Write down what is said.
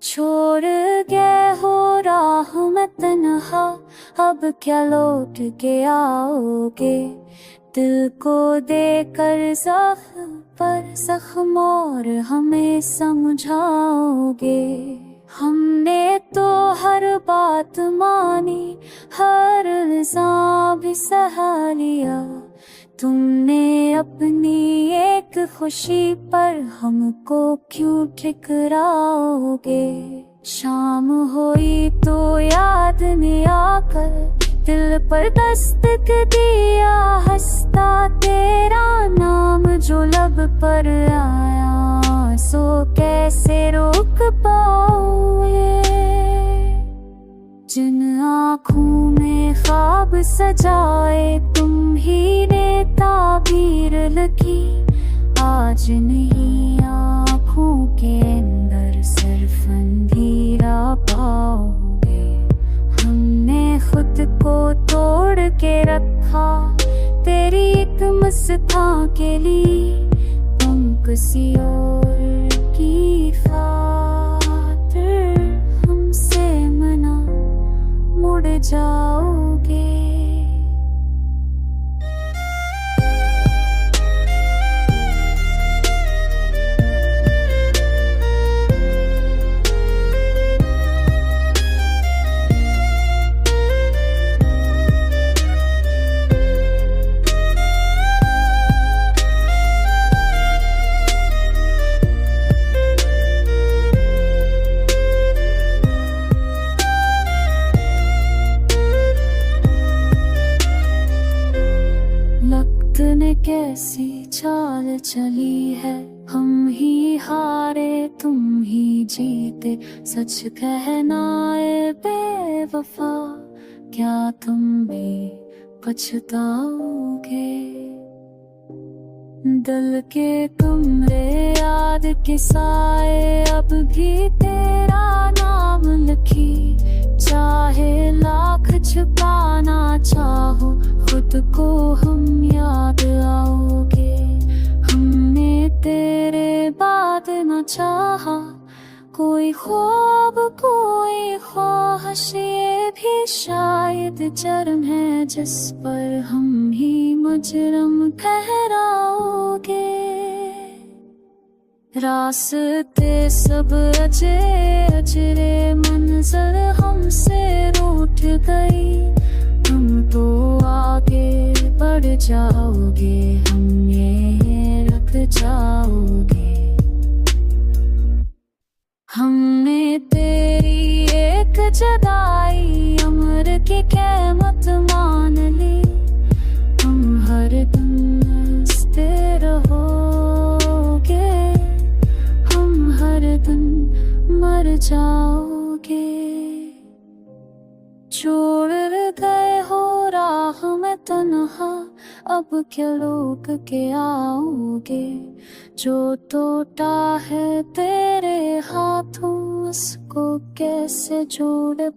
छोड़ गए हो राह में तन्हा, अब क्या लौट के आओगे। दिल को देकर ज़ख्म पर ज़ख्म और हमें समझाओगे। हमने तो हर बात मानी, हर इल्ज़ाम भी सहा लिया। तुमने अपनी एक खुशी पर हमको क्यों ठुकराओगे। शाम हुई तो याद ने आकर दिल पर दस्तक दिया। हंसता तेरा नाम जो लब पर आया, सो कैसे रोक पाओगे। जिन आँखों में ख्वाब सजाए तुम ही ने ताबीर लिखी, आज नहीं आँखों के अंदर सिर्फ अंधेरा पाओगे। हमने खुद को तोड़ के रखा तेरी एक मुस्कान के लिए। तुम किसी और की खातिर हमसे मना मुड़ जाओगे। ने कैसी चाल चली है, हम ही हारे तुम ही जीते। सच कहना ए बेवफा, क्या तुम भी पछताओगे। दिल के कमरे याद के साए अब भी तेरा नाम लिखी। चाहे लाख छुपाना चाहो खुद को हम याद आओगे। हमने तेरे बाद न चाहा कोई ख्वाब कोई ख्वाहिश, ये भी शायद जर्म है जिस पर हम ही मुजरम ठहराओगे। रास्ते सब अजरे मंज़िल हमसे रूठ गई। तुम तो आगे बढ़ जाओगे, हम ये रख जाओगे। हमने तेरी एक जुदाई अमर की कीमत मान ली। तुम हर दिन हंसते रहोगे, हम हर दिन मर जाओगे। छोड़ गए हो राह में तन्हा, अब क्या लौट के आओगे। जो टूटा है तेरे हाथों उसको कैसे जोड़